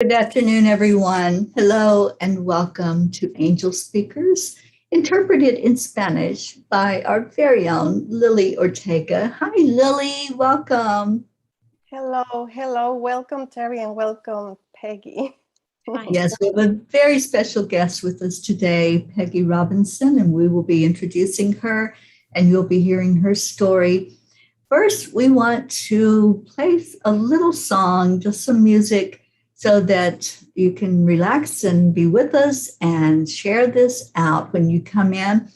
Good afternoon, everyone. Hello and welcome to Angelspeakers, interpreted in Spanish by our very own Lily Ortega. Hi, Lily. Welcome. Hello. Welcome, Teri, and welcome, Peggy. Yes, we have a very special guest with us today, Pegi Robinson, and we will be introducing her and you'll be hearing her story. First, we want to play a little song, just some music, so that you can relax and be with us and share this out when you come in.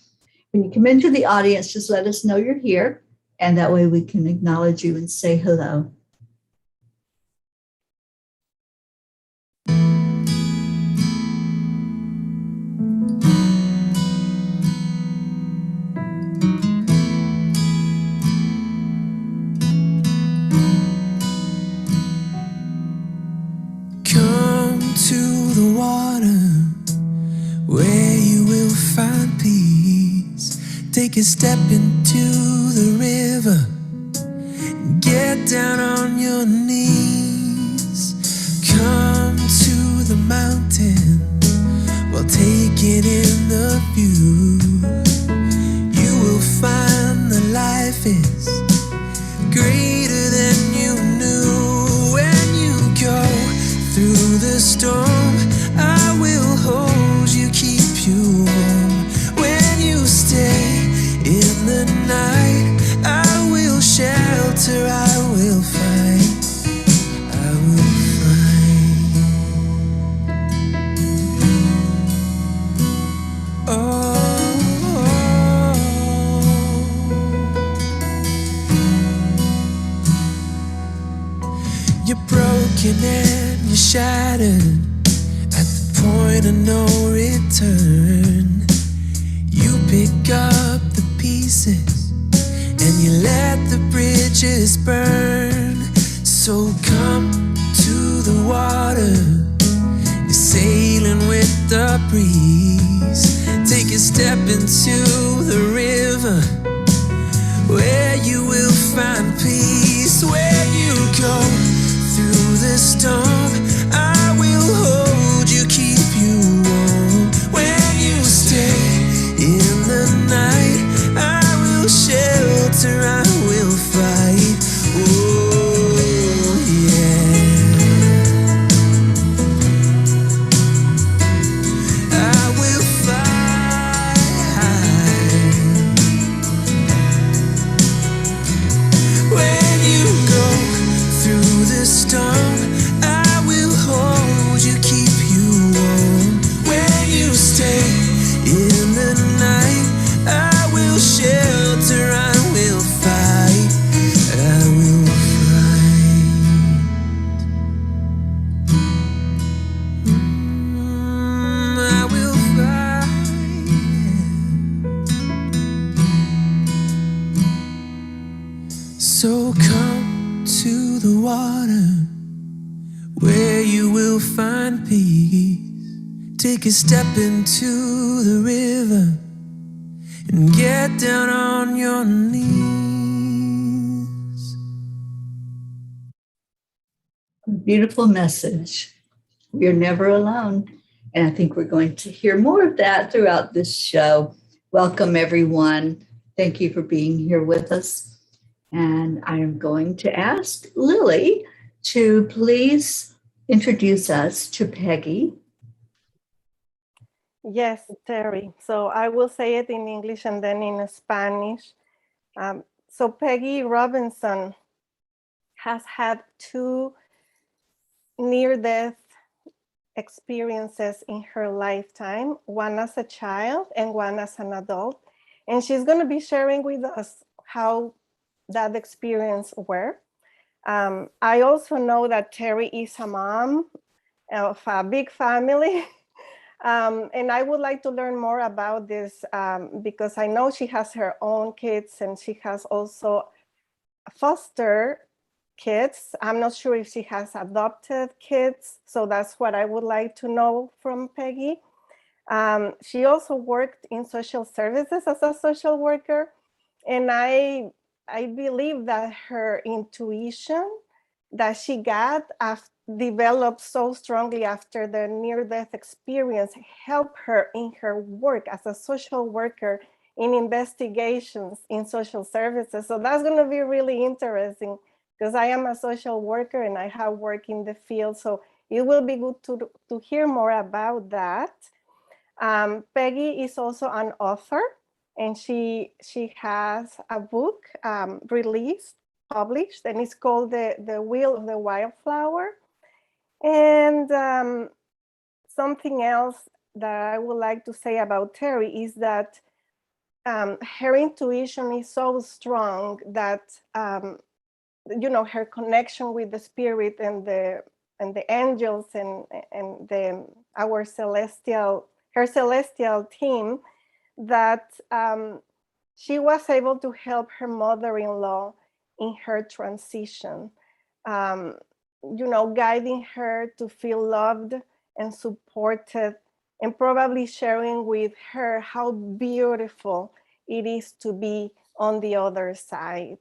When you come into the audience, just let us know you're here, and that way we can acknowledge you and say hello. To the water where you will find peace. Take a step into the river. Get down on your knees. Come to the mountain while taking in the view. You will find that life is greater than you knew. When you go through the storm, I will hold you, keep you warm. When you stay in the night, I will shelter, I will fight, I will fight. You're broken and you're shattered at the point of no return. You pick up the pieces and you let the bridges burn. So come to the water, you're sailing with the breeze. Take a step into the river where you will find peace. When you go through the storm, I will hold you, keep you warm. When you stay in the night, I will shelter, I will fight. Oh yeah, I will fight. When you go through the storm, I will hold you, keep you warm. When you stay in the night, I will shelter, I will fight, I will fight. I will fight. So come to the water where you will find peace. Take a step into the river and get down on your knees. Beautiful message. We are never alone. And I think we're going to hear more of that throughout this show. Welcome, everyone. Thank you for being here with us. And I am going to ask Lily to please introduce us to Pegi. Yes, Teri. So I will say it in English and then in Spanish. So Pegi Robinson has had 2 near-death experiences in her lifetime, one as a child and one as an adult. And she's going to be sharing with us how that experience were. I also know that Teri is a mom of a big family. And I would like to learn more about this because I know she has her own kids and she has also foster kids. I'm not sure if she has adopted kids. So that's what I would like to know from Pegi. She also worked in social services as a social worker. And I believe that her intuition that she got developed so strongly after the near-death experience helped her in her work as a social worker in investigations in social services. So that's going to be really interesting because I am a social worker and I have worked in the field. So it will be good to hear more about that. Peggy is also an author, and she has a book published, and it's called The Wheel of the Wildflower. And something else that I would like to say about Teri is that her intuition is so strong that her connection with the spirit and the angels and her celestial team, that she was able to help her mother-in-law in her transition, guiding her to feel loved and supported, and probably sharing with her how beautiful it is to be on the other side.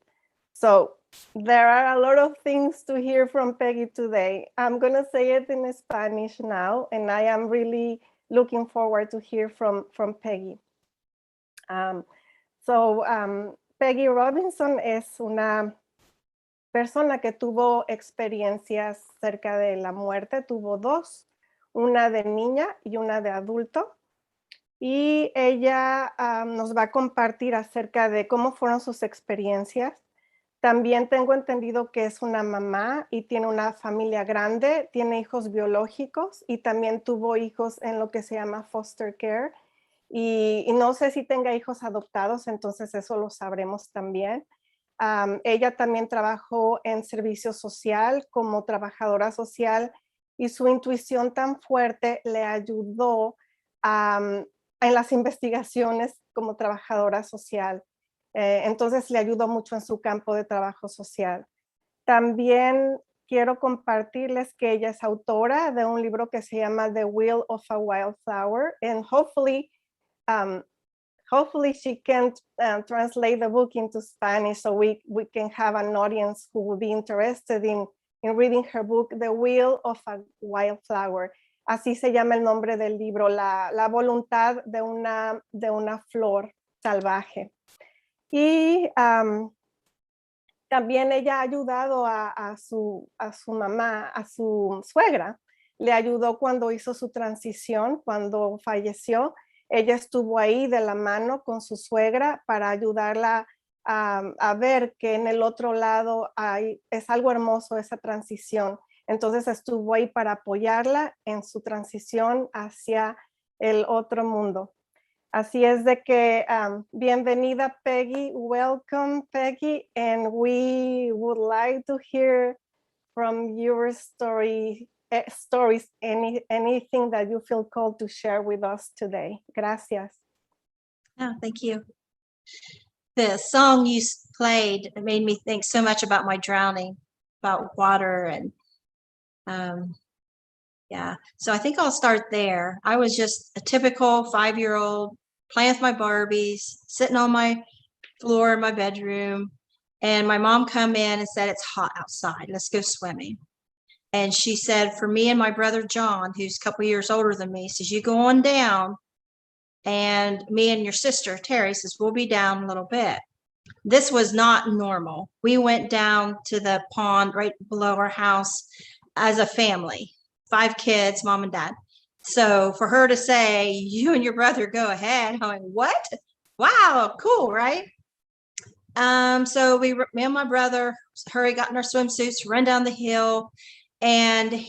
So there are a lot of things to hear from Peggy today. I'm going to say it in Spanish now, and I am really looking forward to hear from Peggy. Pegi Robinson es una persona que tuvo experiencias cerca de la muerte, tuvo dos, una de niña y una de adulto. Y ella nos va a compartir acerca de cómo fueron sus experiencias. También tengo entendido que es una mamá y tiene una familia grande, tiene hijos biológicos y también tuvo hijos en lo que se llama foster care. Y no sé si tenga hijos adoptados, entonces eso lo sabremos también. Ella también trabajó en servicio social como trabajadora social y su intuición tan fuerte le ayudó en las investigaciones como trabajadora social. Entonces le ayudó mucho en su campo de trabajo social. También quiero compartirles que ella es autora de un libro que se llama The Wheel of a Wildflower, and hopefully she can translate the book into Spanish so we can have an audience who will be interested in reading her book, The Wheel of a Wildflower. Así se llama el nombre del libro, la voluntad de una flor salvaje. Y también ella ha ayudado a su mamá, a su suegra. Le ayudó cuando hizo su transición, cuando falleció. Ella estuvo ahí de la mano con su suegra para ayudarla a ver que en el otro lado es algo hermoso esa transición. Entonces estuvo ahí para apoyarla en su transición hacia el otro mundo. Así es de que bienvenida Peggy, welcome Peggy, and we would like to hear from your stories, anything that you feel called to share with us today. Gracias. Oh, thank you. The song you played made me think so much about my drowning, about water, and yeah. So I think I'll start there. I was just a typical 5-year-old playing with my Barbies, sitting on my floor in my bedroom, and my mom come in and said, "It's hot outside. Let's go swimming." And she said, for me and my brother John, who's a couple years older than me, says, "You go on down, and me and your sister Teri says we'll be down a little bit." This was not normal. We went down to the pond right below our house as a family, 5 kids, mom and dad. So for her to say, "You and your brother go ahead," I'm like, what? Wow, cool, right? So me and my brother got in our swimsuits, run down the hill, and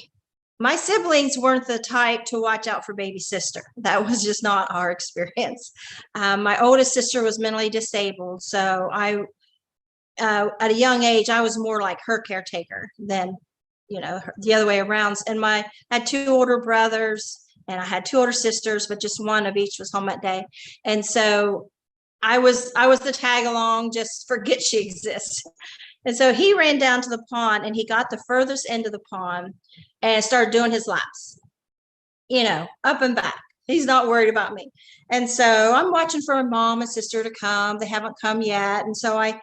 my siblings weren't the type to watch out for baby sister. That was just not our experience. My oldest sister was mentally disabled, so at a young age, I was more like her caretaker than, the other way around. And I had 2 older brothers and I had 2 older sisters, but just one of each was home that day. And so I was the tag along, just forget she exists. And so he ran down to the pond and he got the furthest end of the pond and started doing his laps, up and back. He's not worried about me. And so I'm watching for my mom and sister to come. They haven't come yet. And so I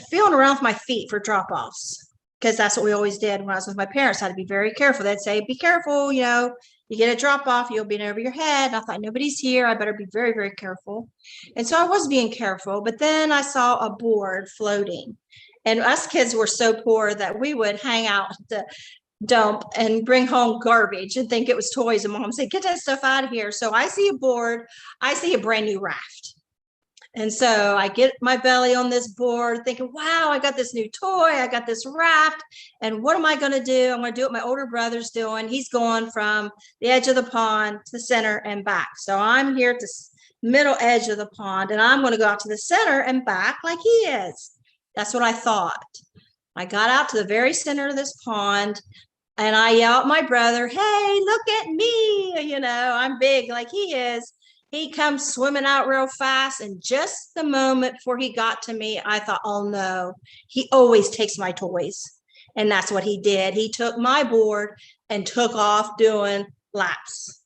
feeling around with my feet for drop-offs, because that's what we always did when I was with my parents. I had to be very careful. They'd say, be careful, you know, you get a drop off, you'll be over your head. And I thought, nobody's here. I better be very, very careful. And so I was being careful. But then I saw a board floating. And us kids were so poor that we would hang out at the dump and bring home garbage and think it was toys. And mom said, get that stuff out of here. So I see a board. I see a brand new raft. And so I get my belly on this board thinking, wow, I got this new toy. I got this raft. And what am I going to do? I'm going to do what my older brother's doing. He's going from the edge of the pond to the center and back. So I'm here at the middle edge of the pond, and I'm going to go out to the center and back like he is. That's what I thought. I got out to the very center of this pond, and I yelled at my brother, hey, look at me. You know, I'm big like he is. He comes swimming out real fast. And just the moment before he got to me, I thought, oh no, he always takes my toys. And that's what he did. He took my board and took off doing laps.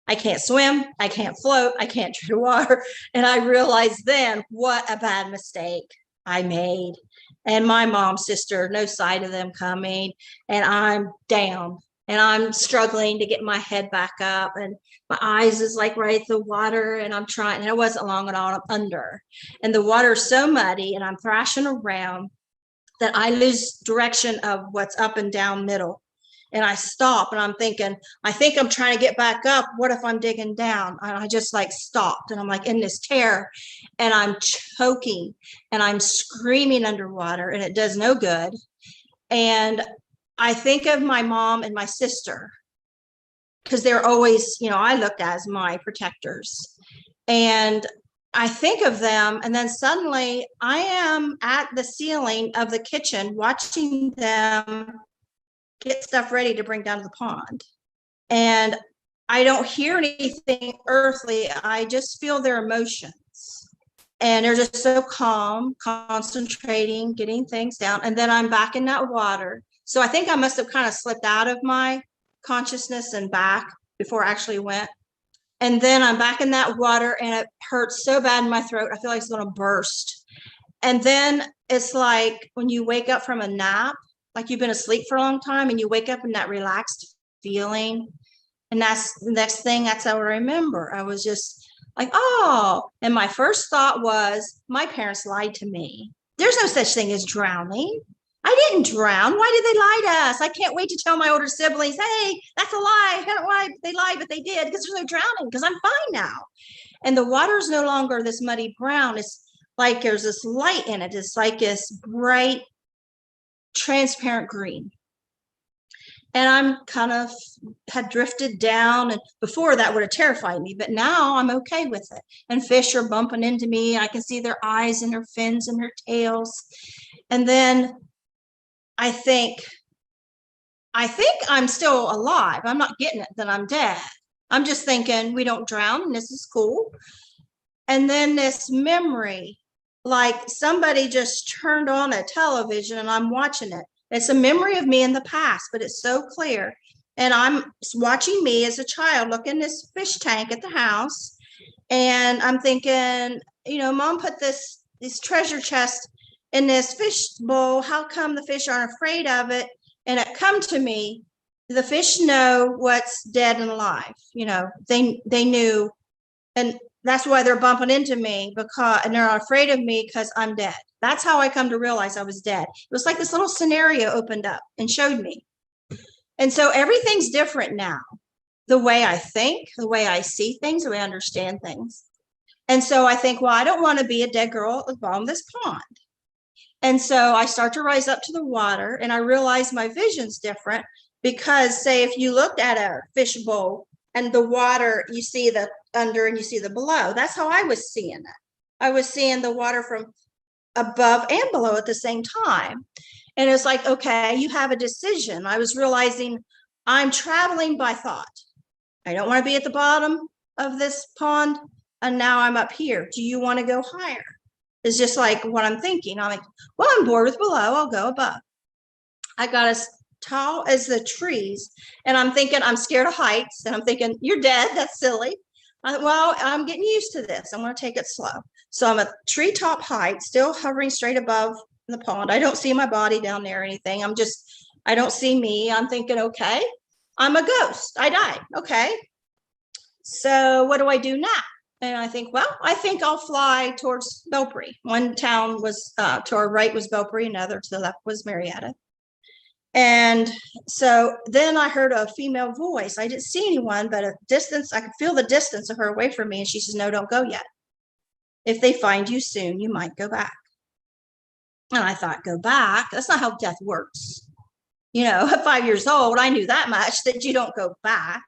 I can't swim. I can't float. I can't tread water. And I realized then what a bad mistake I made. And my mom's sister, no sight of them coming. And I'm down. And I'm struggling to get my head back up, and my eyes is like right at the water, and I'm trying, and it wasn't long at all, I'm under. And the water is so muddy, and I'm thrashing around that I lose direction of what's up and down middle. And I stop, and I'm thinking, I think I'm trying to get back up. What if I'm digging down? And I just like stopped, and I'm like in this terror, and I'm choking, and I'm screaming underwater, and it does no good. And I think of my mom and my sister, because they're always, you know, I looked at as my protectors. And I think of them, and then suddenly I am at the ceiling of the kitchen watching them get stuff ready to bring down to the pond. And I don't hear anything earthly. I just feel their emotions. And they're just so calm, concentrating, getting things down. And then I'm back in that water. So I think I must have kind of slipped out of my consciousness and back before I actually went. And then I'm back in that water, and it hurts so bad in my throat. I feel like it's going to burst. And then it's like when you wake up from a nap, like you've been asleep for a long time, and you wake up in that relaxed feeling. And that's the next thing, that's how I remember. I was just like, oh, and my first thought was, my parents lied to me. There's no such thing as drowning. I didn't drown. Why did they lie to us? I can't wait to tell my older siblings, hey, that's a lie. I don't know why they lied, but they did, because there's no drowning, because I'm fine now. And the water is no longer this muddy brown. It's like there's this light in it. It's like this bright, transparent green. And I'm kind of had drifted down. And before that would have terrified me, but now I'm okay with it. And fish are bumping into me. I can see their eyes and their fins and their tails. And then I think I'm still alive. I'm not getting it that I'm dead. I'm just thinking we don't drown, and this is cool. And then this memory, like somebody just turned on a television and I'm watching it. It's a memory of me in the past, but it's so clear. And I'm watching me as a child look in this fish tank at the house. And I'm thinking, you know, mom put this treasure chest in this fish bowl. How come the fish aren't afraid of it? And it come to me, the fish know what's dead and alive. You know, they knew, and that's why they're bumping into me, and they're afraid of me because I'm dead. That's how I come to realize I was dead. It was like this little scenario opened up and showed me. And so everything's different now. The way I think, the way I see things, the way I understand things. And so I think, well, I don't want to be a dead girl at the bottom of this pond. And so I start to rise up to the water, and I realize my vision's different, because say if you looked at a fish bowl and the water, you see the under and you see the below. That's how I was seeing it. I was seeing the water from above and below at the same time. And it's like, okay, you have a decision. I was realizing I'm traveling by thought. I don't want to be at the bottom of this pond, and now I'm up here. Do you want to go higher? It's just like what I'm thinking. I'm like, well, I'm bored with below. I'll go above. I got as tall as the trees, and I'm thinking I'm scared of heights. And I'm thinking, you're dead. That's silly. Well, I'm getting used to this. I'm going to take it slow. So I'm at treetop height, still hovering straight above in the pond. I don't see my body down there or anything. I don't see me. I'm thinking, okay, I'm a ghost. I died. Okay. So what do I do now? And I think, well, I think I'll fly towards Belpre. One town was to our right was Belpre, another to the left was Marietta. And so then I heard a female voice. I didn't see anyone, but a distance, I could feel the distance of her away from me. And she says, no, don't go yet. If they find you soon, you might go back. And I thought, go back? That's not how death works. You know, at 5 years old, I knew that much, that you don't go back.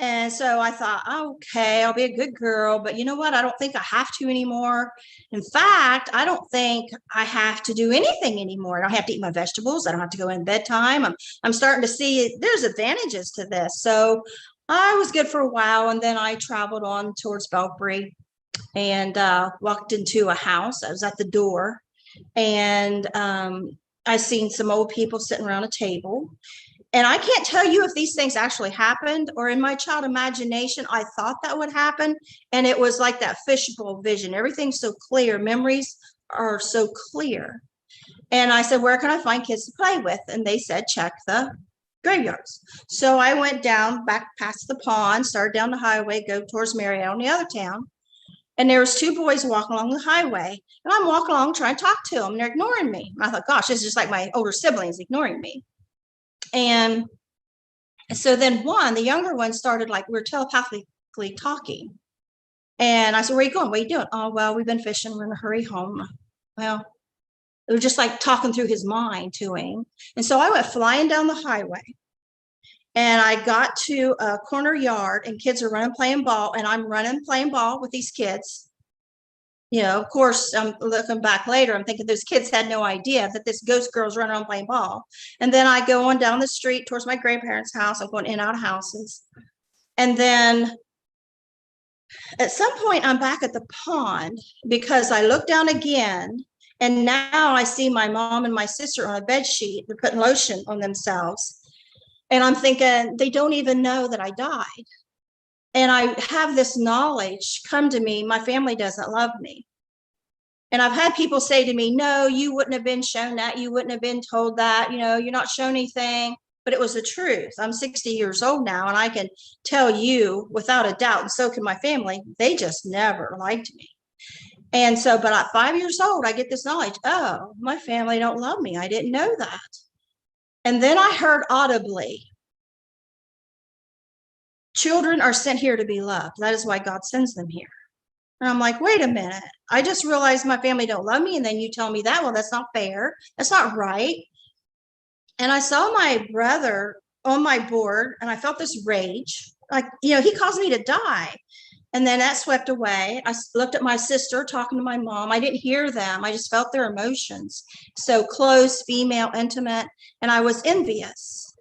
And so I thought, okay, I'll be a good girl, but you know what? I don't think I have to anymore. In fact, I don't think I have to do anything anymore. I don't have to eat my vegetables. I don't have to go in bedtime. I'm starting to see there's advantages to this. So I was good for a while. And then I traveled on towards Belpre and walked into a house. I was at the door and I seen some old people sitting around a table. And I can't tell you if these things actually happened or in my child imagination, I thought that would happen. And it was like that fishbowl vision. Everything's so clear. Memories are so clear. And I said, where can I find kids to play with? And they said, check the graveyards. So I went down back past the pond, started down the highway, go towards Marietta on the other town. And there was two boys walking along the highway. And I'm walking along trying to talk to them. And they're ignoring me. And I thought, gosh, this is just like my older siblings ignoring me. And so then the younger one started like, we're telepathically talking. And I said, where are you going? What are you doing? Oh, well, we've been fishing. We're in a hurry home. Well, it was just like talking through his mind to him. And so I went flying down the highway and I got to a corner yard and kids are running, playing ball. And I'm running, playing ball with these kids. You know, of course, I'm looking back later, I'm thinking those kids had no idea that this ghost girl's running around playing ball. And then I go on down the street towards my grandparents' house. I'm going in and out of houses. And then at some point, I'm back at the pond because I look down again. And now I see my mom and my sister on a bed sheet. They're putting lotion on themselves. And I'm thinking, they don't even know that I died. And I have this knowledge come to me, my family doesn't love me. And I've had people say to me, no, you wouldn't have been shown that. You wouldn't have been told that, you know, you're not shown anything. But it was the truth. I'm 60 years old now, and I can tell you without a doubt, and so can my family, they just never liked me. And so, but at 5 years old, I get this knowledge, oh, my family don't love me. I didn't know that. And then I heard audibly, children are sent here to be loved. That is why God sends them here. And I'm like, wait a minute. I just realized my family don't love me. And then you tell me that, well, that's not fair. That's not right. And I saw my brother on my board and I felt this rage. Like, you know, he caused me to die. And then that swept away. I looked at my sister talking to my mom. I didn't hear them. I just felt their emotions. So close, female, intimate. And I was envious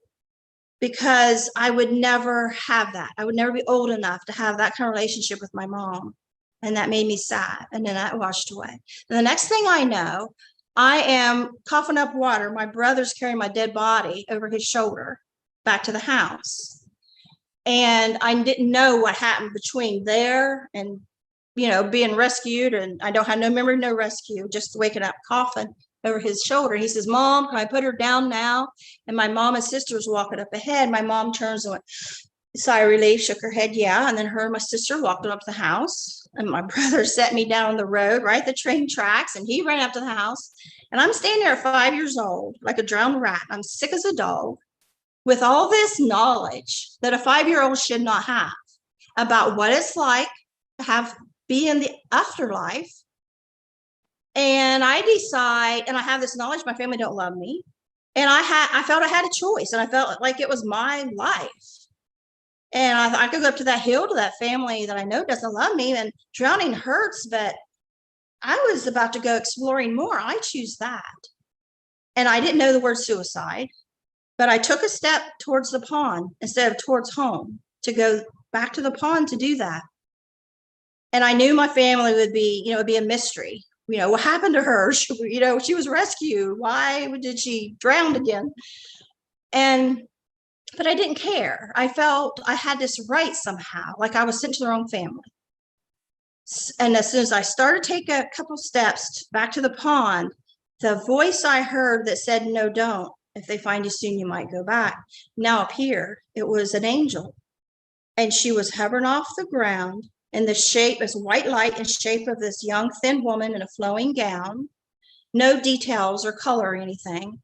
because I would never have that. I would never be old enough to have that kind of relationship with my mom. And that made me sad. And then that washed away. And the next thing I know, I am coughing up water. My brother's carrying my dead body over his shoulder back to the house. And I didn't know what happened between there and, you know, being rescued. And I don't have no memory, no rescue, just waking up coughing over his shoulder. He says, Mom, can I put her down now? And my mom and sister was walking up ahead. My mom turns and went, sigh of relief, shook her head, yeah. And then her and my sister walked up to the house. And my brother set me down on the road, right, the train tracks, and he ran up to the house. And I'm standing there at 5 years old, like a drowned rat. I'm sick as a dog with all this knowledge that a 5-year-old should not have about what it's like to be in the afterlife. And I decide, and I have this knowledge, my family don't love me. And I felt I had a choice, and I felt like it was my life. And I could go up to that hill to that family that I know doesn't love me, and drowning hurts, but I was about to go exploring more. I choose that. And I didn't know the word suicide, but I took a step towards the pond instead of towards home to go back to the pond to do that. And I knew my family would be, it'd be a mystery. What happened to her? She was rescued. Why did she drown again? But I didn't care. I felt I had this right somehow, like I was sent to the wrong family. And as soon as I started to take a couple steps back to the pond, the voice I heard that said, no, don't. If they find you soon, you might go back, now appeared. It was an angel. And she was hovering off the ground in the shape as white light in shape of this young, thin woman in a flowing gown, no details or color or anything.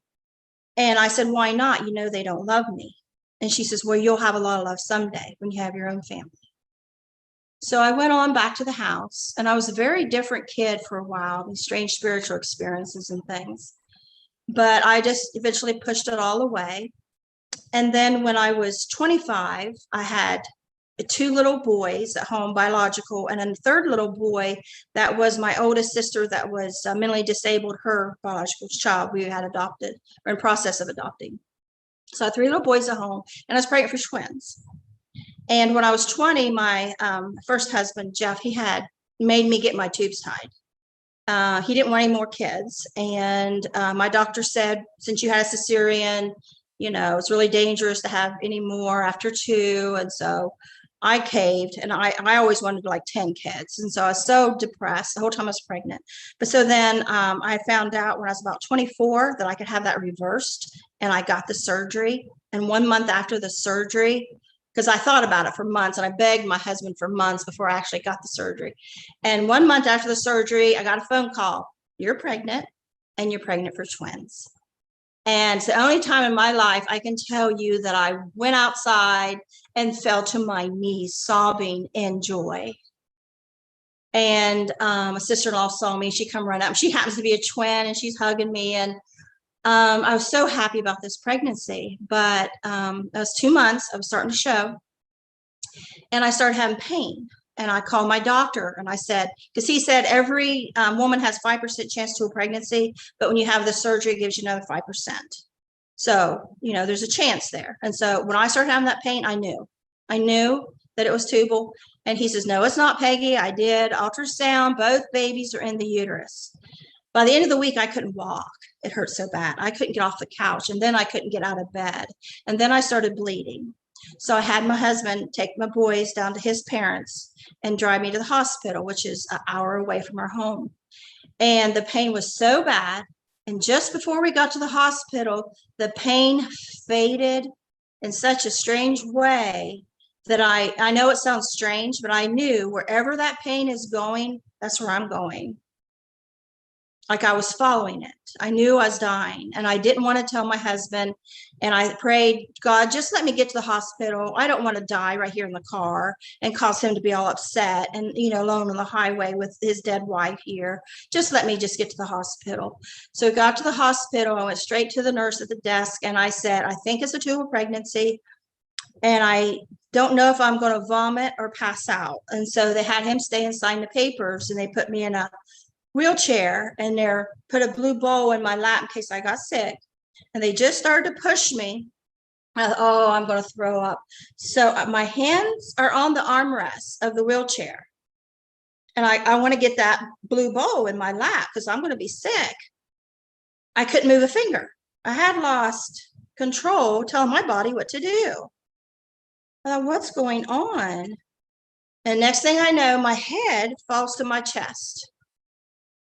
And I said, why not? You know, they don't love me. And she says, well, you'll have a lot of love someday when you have your own family. So I went on back to the house, and I was a very different kid for a while, these strange spiritual experiences and things. But I just eventually pushed it all away. And then when I was 25, I had 2 little boys at home, biological, and then a third little boy that was my oldest sister that was mentally disabled, her biological child we had adopted, or in process of adopting. So I had 3 little boys at home, and I was pregnant for twins. And when I was 20, my first husband, Jeff, he had made me get my tubes tied. He didn't want any more kids. And my doctor said, since you had a cesarean, you know, it's really dangerous to have any more after 2. And so I caved, and I always wanted like 10 kids. And so I was so depressed the whole time I was pregnant. But so then I found out when I was about 24 that I could have that reversed, and I got the surgery. And 1 month after the surgery, because I thought about it for months, and I begged my husband for months before I actually got the surgery. And 1 month after the surgery, I got a phone call. You're pregnant, and you're pregnant for twins. And it's the only time in my life I can tell you that I went outside and fell to my knees sobbing in joy. And a sister-in-law saw me. She come run up. She happens to be a twin, and she's hugging me. And I was so happy about this pregnancy. But it was 2 months. I was starting to show. And I started having pain. And I called my doctor, and I said, because he said every woman has 5% chance to a pregnancy, but when you have the surgery, it gives you another 5%. So, you know, there's a chance there. And so when I started having that pain, I knew that it was tubal. And he says, no, it's not, Peggy. I did ultrasound. Both babies are in the uterus. By the end of the week, I couldn't walk. It hurt so bad. I couldn't get off the couch, and then I couldn't get out of bed. And then I started bleeding. So I had my husband take my boys down to his parents and drive me to the hospital, which is an hour away from our home. And the pain was so bad. And just before we got to the hospital, the pain faded in such a strange way that I know it sounds strange, but I knew wherever that pain is going, that's where I'm going. Like I was following it. I knew I was dying, and I didn't want to tell my husband. And I prayed, God, just let me get to the hospital. I don't want to die right here in the car and cause him to be all upset and, you know, alone on the highway with his dead wife here. Just let me just get to the hospital. So I got to the hospital. I went straight to the nurse at the desk, and I said, I think it's a tubal pregnancy, and I don't know if I'm going to vomit or pass out. And so they had him stay and sign the papers, and they put me in a wheelchair, and they put a blue bowl in my lap in case I got sick. And they just started to push me. Oh, I'm going to throw up. So my hands are on the armrest of the wheelchair. And I want to get that blue bowl in my lap because I'm going to be sick. I couldn't move a finger. I had lost control, telling my body what to do. I thought, what's going on? And next thing I know, my head falls to my chest.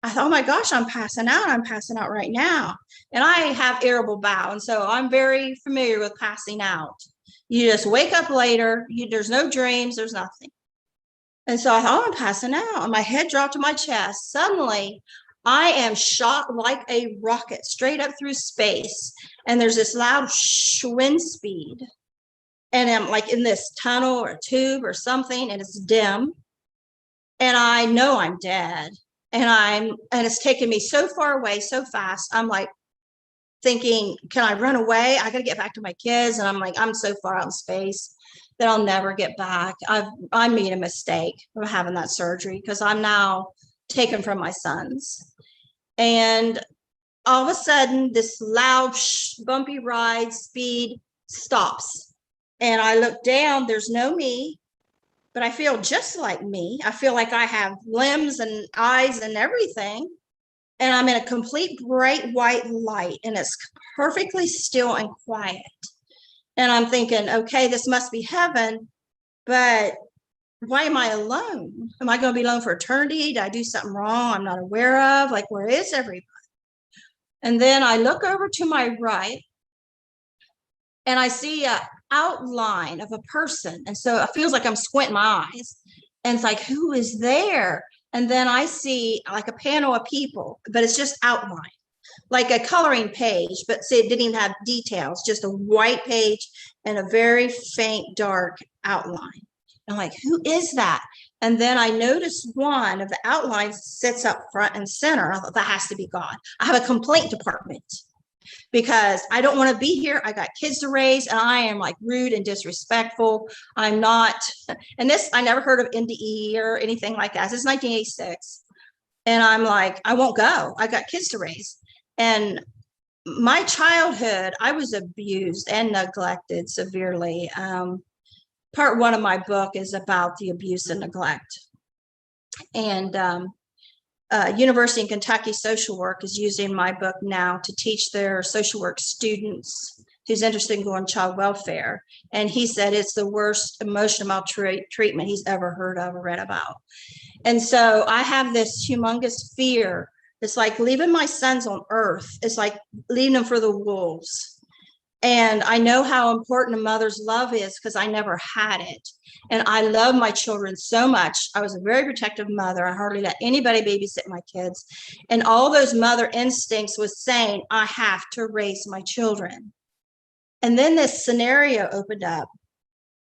I thought, oh my gosh, I'm passing out. I'm passing out right now. And I have irritable bowel. And so I'm very familiar with passing out. You just wake up later. There's no dreams. There's nothing. And so I thought, oh, I'm passing out. And my head dropped to my chest. Suddenly, I am shot like a rocket straight up through space. And there's this loud wind speed. And I'm like in this tunnel or tube or something, and it's dim. And I know I'm dead. And it's taken me so far away so fast. I'm like thinking, can I run away? I got to get back to my kids. And I'm like, I'm so far out in space that I'll never get back. I made a mistake of having that surgery because I'm now taken from my sons. And all of a sudden, this loud, bumpy ride speed stops. And I look down, there's no me. But I feel just like me. I feel like I have limbs and eyes and everything. And I'm in a complete bright white light, and it's perfectly still and quiet. And I'm thinking, okay, this must be heaven, but why am I alone? Am I going to be alone for eternity? Did I do something wrong I'm not aware of? Like, where is everybody? And then I look over to my right and I see an outline of a person. And so it feels like I'm squinting my eyes. And it's like, who is there? And then I see like a panel of people, but it's just outline, like a coloring page, but see, it didn't even have details, just a white page and a very faint, dark outline. I'm like, who is that? And then I noticed one of the outlines sits up front and center. I thought, that has to be God. I have a complaint department because I don't want to be here. I got kids to raise and I am like rude and disrespectful. I'm not, and this, I never heard of NDE or anything like that. This is 1986. And I'm like, I won't go. I got kids to raise. And my childhood, I was abused and neglected severely. Part one of my book is about the abuse and neglect. And University in Kentucky social work is using my book now to teach their social work students who's interested in going child welfare. And he said it's the worst emotional maltreatment he's ever heard of or read about. And so I have this humongous fear. It's like leaving my sons on earth. It's like leaving them for the wolves. And I know how important a mother's love is because I never had it. And I love my children so much. I was a very protective mother. I hardly let anybody babysit my kids. And all those mother instincts was saying, I have to raise my children. And then this scenario opened up.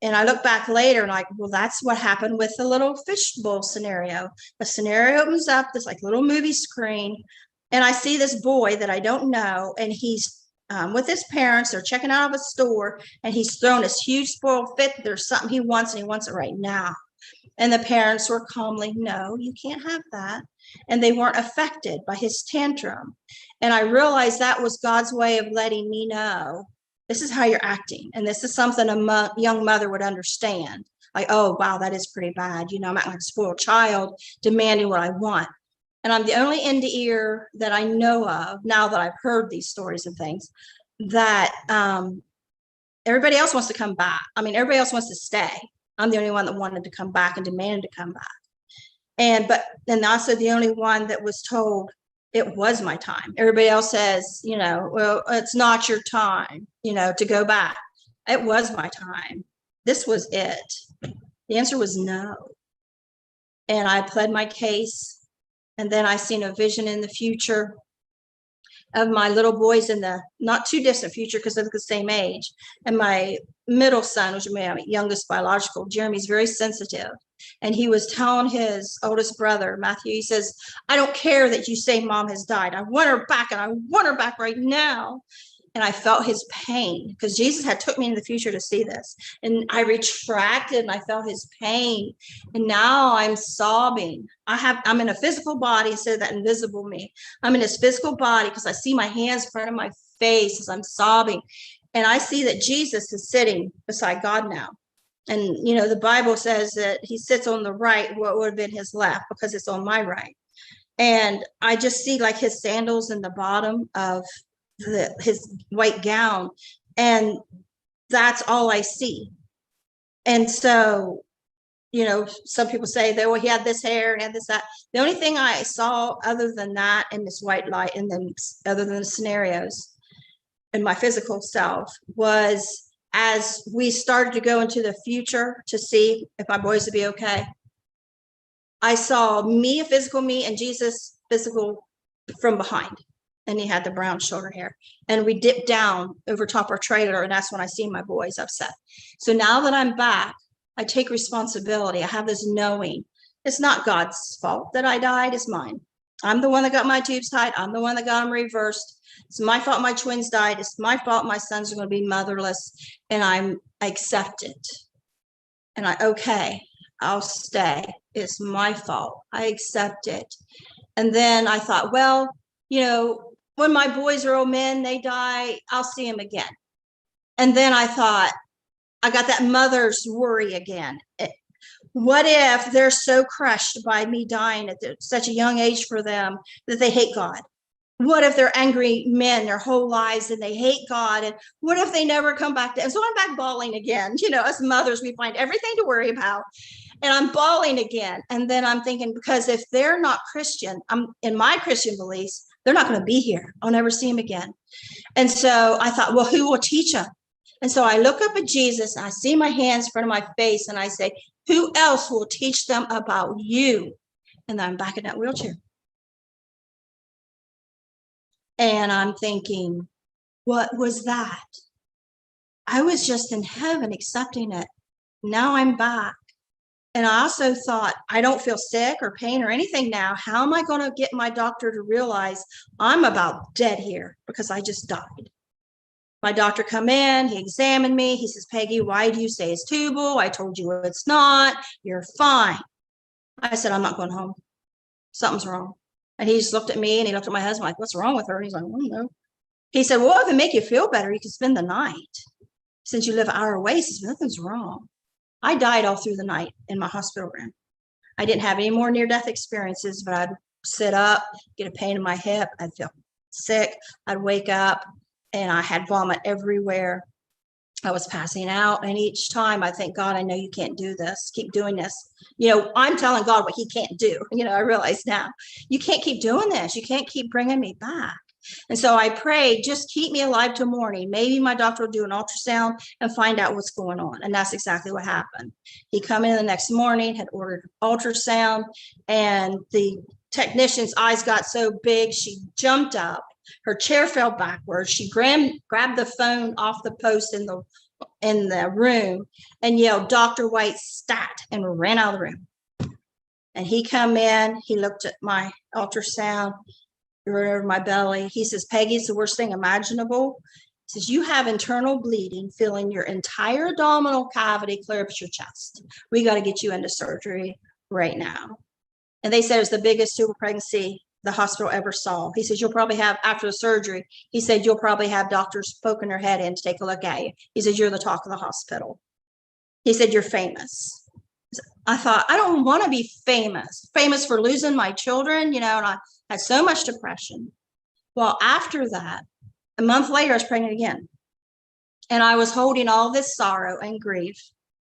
And I look back later and like, well, that's what happened with the little fishbowl scenario. A scenario opens up, this like little movie screen. And I see this boy that I don't know. And he's with his parents. They're checking out of a store. And he's thrown this huge spoiled fit. There's something he wants and he wants it right now. And the parents were calmly, no, you can't have that. And they weren't affected by his tantrum. And I realized that was God's way of letting me know, this is how you're acting. And this is something a young mother would understand. Like, oh, wow, that is pretty bad. You know, I'm acting like a spoiled child, demanding what I want. And I'm the only NDEer that I know of, now that I've heard these stories and things, that everybody else wants to come back. I mean, everybody else wants to stay. I'm the only one that wanted to come back and demanded to come back. And also the only one that was told it was my time. Everybody else says, you know, well, it's not your time, you know, to go back. It was my time. This was it. The answer was no. And I pled my case. And then I seen a vision in the future of my little boys in the not too distant future because they're the same age. And my middle son, which is my youngest biological, Jeremy's very sensitive. And he was telling his oldest brother, Matthew, he says, I don't care that you say mom has died. I want her back and I want her back right now. And I felt his pain because Jesus had took me into the future to see this. And I retracted and I felt his pain. And now I'm sobbing. I'm in a physical body instead of that invisible me. I'm in this physical body because I see my hands in front of my face as I'm sobbing. And I see that Jesus is sitting beside God now. And, you know, the Bible says that he sits on the right, what would have been his left, because it's on my right. And I just see like his sandals in the bottom of his white gown. And that's all I see. And so, you know, some people say that, well, he had this hair and had this, that. The only thing I saw other than that and this white light and then other than the scenarios in my physical self was as we started to go into the future to see if my boys would be okay. I saw me, a physical me, and Jesus physical from behind. And he had the brown shoulder hair. And we dipped down over top our trailer. And that's when I see my boys upset. So now that I'm back, I take responsibility. I have this knowing. It's not God's fault that I died. It's mine. I'm the one that got my tubes tied. I'm the one that got them reversed. It's my fault my twins died. It's my fault my sons are going to be motherless. And I accept it. And okay, I'll stay. It's my fault. I accept it. And then I thought, well, you know, when my boys are old men, they die, I'll see them again. And then I thought, I got that mother's worry again. What if they're so crushed by me dying at such a young age for them that they hate God? What if they're angry men their whole lives and they hate God? And what if they never come back to? And so I'm back bawling again. You know, as mothers, we find everything to worry about. And I'm bawling again. And then I'm thinking, because if they're not Christian, I'm in my Christian beliefs, They're not going to be here. I'll never see them again. And so I thought, well, who will teach them? And so I look up at Jesus and I see my hands in front of my face and I say, who else will teach them about you? And then I'm back in that wheelchair. And I'm thinking, what was that? I was just in heaven accepting it. Now I'm back. And I also thought, I don't feel sick or pain or anything now. How am I going to get my doctor to realize I'm about dead here because I just died? My doctor come in, he examined me. He says, Peggy, why do you say it's tubal? I told you it's not. You're fine. I said, I'm not going home. Something's wrong. And he just looked at me and he looked at my husband like, what's wrong with her? And he's like, I don't know. He said, well, if it make you feel better, you can spend the night. Since you live an hour away, he says, nothing's wrong. I died all through the night in my hospital room. I didn't have any more near-death experiences, but I'd sit up, get a pain in my hip. I'd feel sick. I'd wake up and I had vomit everywhere. I was passing out. And each time I think, God, I know you can't do this. Keep doing this. You know, I'm telling God what he can't do. You know, I realize now you can't keep doing this. You can't keep bringing me back. And so I prayed, just keep me alive till morning. Maybe my doctor will do an ultrasound and find out what's going on. And that's exactly what happened. He come in the next morning, had ordered ultrasound, and the technician's eyes got so big, she jumped up. Her chair fell backwards. She grabbed the phone off the post in the room and yelled, Dr. White, stat, and ran out of the room. And he come in, he looked at my ultrasound, over my belly. He says, Peggy, it's the worst thing imaginable. He says, you have internal bleeding filling your entire abdominal cavity clear up to your chest. We got to get you into surgery right now. And they said it was the biggest tubal pregnancy the hospital ever saw. He says, you'll probably have, after the surgery, he said, you'll probably have doctors poking their head in to take a look at you. He says, you're the talk of the hospital. He said, you're famous. I thought, I don't want to be famous for losing my children, you know, and I had so much depression. Well, after that, a month later, I was pregnant again. And I was holding all this sorrow and grief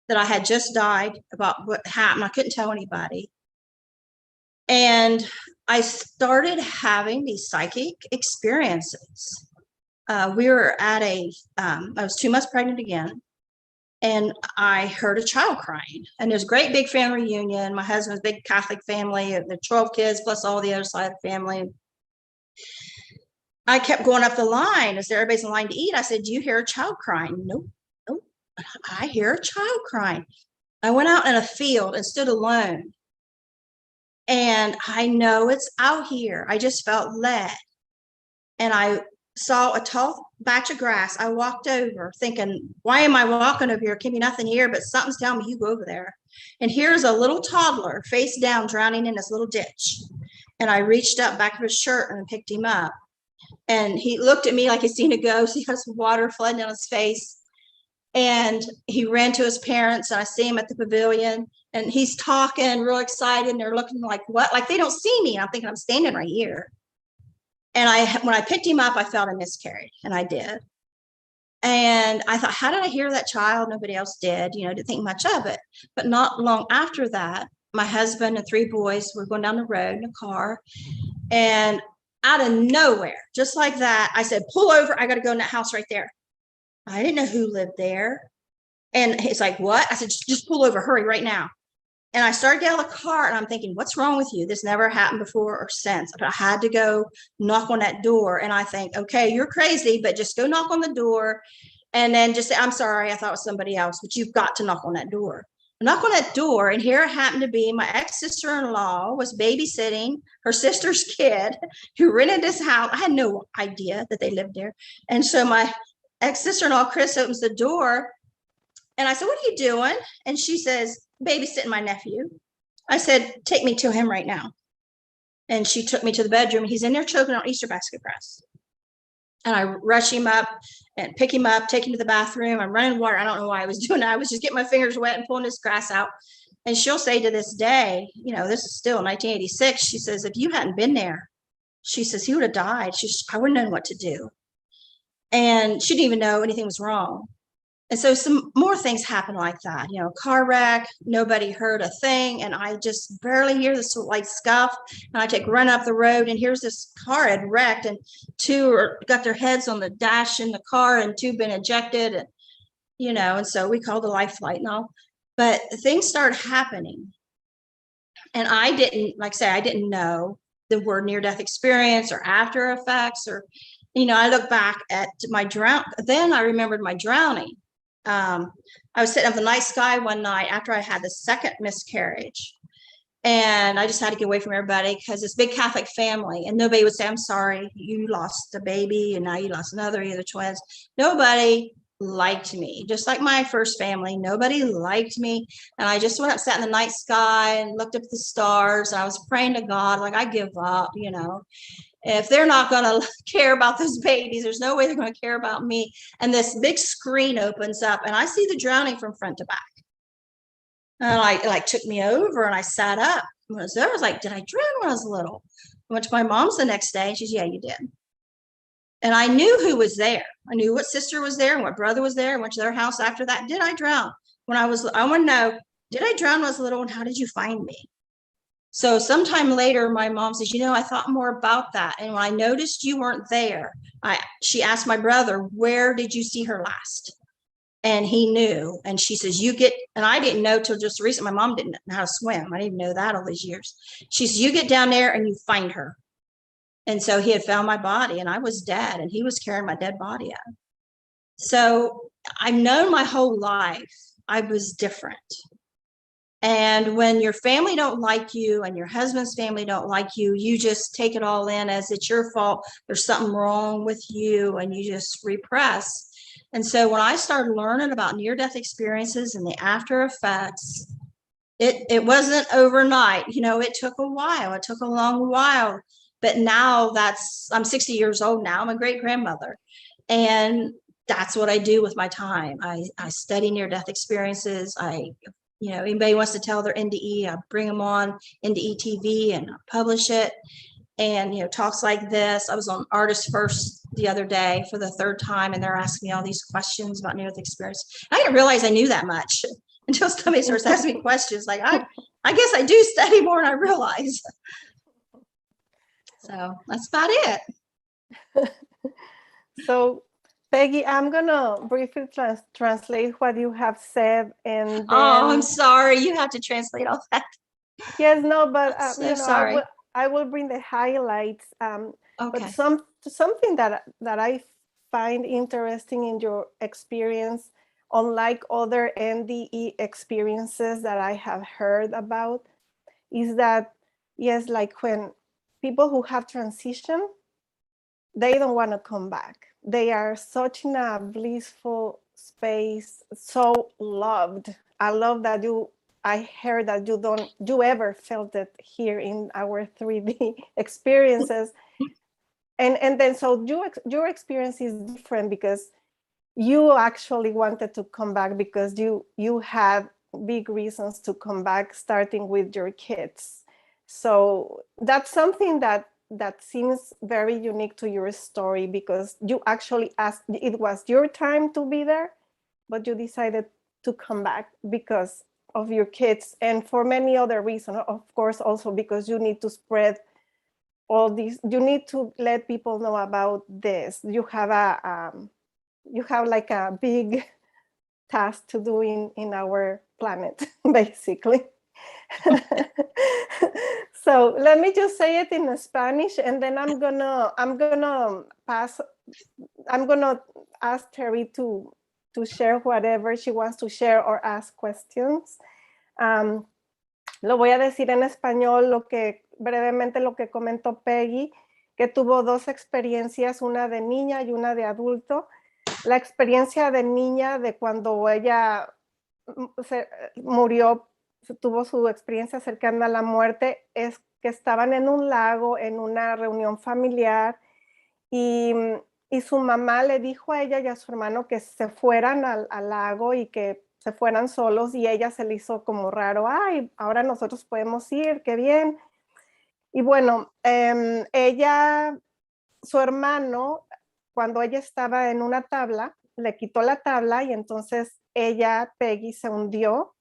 that I had just died about what happened. I couldn't tell anybody. And I started having these psychic experiences. We were at I was 2 months pregnant again. And I heard a child crying. And there's a great big family reunion. My husband's big Catholic family, the 12 kids, plus all the other side of the family. I kept going up the line as everybody's in line to eat. I said, do you hear a child crying? Nope. I hear a child crying. I went out in a field and stood alone. And I know it's out here. I just felt led. And I saw a tall batch of grass. I walked over thinking, why am I walking over here? Can be nothing here, but something's telling me you go over there. And here's a little toddler face down, drowning in this little ditch. And I reached up back of his shirt and picked him up. And he looked at me like he'd seen a ghost. He has water flooding down his face. And he ran to his parents. And I see him at the pavilion. And he's talking real excited. And they're looking like, what? Like they don't see me. And I'm thinking, I'm standing right here. And when I picked him up, I felt I miscarried, and I did. And I thought, how did I hear that child? Nobody else did, you know, didn't think much of it. But not long after that, my husband and 3 boys were going down the road in a car. And out of nowhere, just like that, I said, pull over. I got to go in that house right there. I didn't know who lived there. And he's like, what? I said, just pull over. Hurry right now. And I started getting out of the car and I'm thinking, what's wrong with you? This never happened before or since. But I had to go knock on that door. And I think, okay, you're crazy, but just go knock on the door and then just say, I'm sorry, I thought it was somebody else, but you've got to knock on that door. I knock on that door, and here it happened to be my ex-sister-in-law was babysitting her sister's kid who rented this house. I had no idea that they lived there. And so my ex-sister-in-law, Chris, opens the door. And I said, what are you doing? And she says, babysitting my nephew. I said, take me to him right now. And she took me to the bedroom. He's in there choking on Easter basket grass. And I rush him up and pick him up, take him to the bathroom. I'm running water. I don't know why I was doing that. I was just getting my fingers wet and pulling this grass out. And she'll say to this day, you know, this is still 1986. She says, if you hadn't been there, she says, he would have died. I wouldn't have known what to do. And she didn't even know anything was wrong. And so some more things happen like that, you know, car wreck, nobody heard a thing. And I just barely hear this like scuff. And I take run up the road and here's this car had wrecked and two got their heads on the dash in the car and two been ejected. And, you know, and so we called the life flight and all, but things started happening. And I didn't, like I say, I didn't know the word near-death experience or after effects or, you know, I look back at my then I remembered my drowning. I was sitting up in the night sky one night after I had the second miscarriage. And I just had to get away from everybody because it's a big Catholic family and nobody would say, I'm sorry, you lost a baby and now you lost another, either twins. Nobody liked me, just like my first family. Nobody liked me. And I just went up, sat in the night sky and looked up at the stars. And I was praying to God, like, I give up, you know. If they're not going to care about those babies, there's no way they're going to care about me. And this big screen opens up and I see the drowning from front to back. And it like took me over and I sat up. I was like, did I drown when I was little? I went to my mom's the next day and she's, yeah, you did. And I knew who was there. I knew what sister was there and what brother was there. I went to their house after that. Did I drown? I want to know, did I drown when I was little and how did you find me? So sometime later, my mom says, you know, I thought more about that. And when I noticed you weren't there, she asked my brother, where did you see her last? And he knew. And she says, and I didn't know till just recent. My mom didn't know how to swim. I didn't know that all these years. She says, you get down there and you find her. And so he had found my body and I was dead and he was carrying my dead body out. So I've known my whole life I was different. And when your family don't like you and your husband's family don't like you, you just take it all in as it's your fault. There's something wrong with you and you just repress. And so when I started learning about near-death experiences and the after effects, it wasn't overnight. You know, it took a while. It took a long while. But now I'm 60 years old now. I'm a great grandmother. And that's what I do with my time. I study near-death experiences. You know, anybody wants to tell their NDE, I bring them on NDE TV and publish it. And, you know, talks like this. I was on Artist First the other day for the third time, and they're asking me all these questions about near-death experience. I didn't realize I knew that much until somebody starts asking me questions. Like, I guess I do study more than I realize. So that's about it. So, Peggy, I'm gonna briefly translate what you have said, and then, I'm sorry, you have to translate all that. Yes, no, but So you know, sorry. I will bring the highlights. Okay. But something that I find interesting in your experience, unlike other NDE experiences that I have heard about, is that yes, like when people who have transitioned, they don't want to come back. They are such in a blissful space, so loved. I love that I heard that you ever felt it here in our 3D experiences. And then so your experience is different because you actually wanted to come back because you had big reasons to come back, starting with your kids. So that's something that seems very unique to your story, because you actually asked, it was your time to be there, but you decided to come back because of your kids and for many other reasons. Of course, also because you need to spread all these, you need to let people know about this. You have like a big task to do in our planet, basically. So let me just say it in Spanish, and then I'm gonna ask Teri to share whatever she wants to share or ask questions. Lo voy a decir en español, brevemente lo que comentó Peggy, que tuvo dos experiencias, una de niña y una de adulto. La experiencia de niña, de cuando ella murió, tuvo su experiencia cercana a la muerte, es que estaban en un lago, en una reunión familiar, y su mamá le dijo a ella y a su hermano que se fueran al lago y que se fueran solos, y ella se le hizo como raro, ay, ahora nosotros podemos ir, qué bien. Y bueno, su hermano, cuando ella estaba en una tabla, le quitó la tabla y entonces ella, Peggy, se hundió.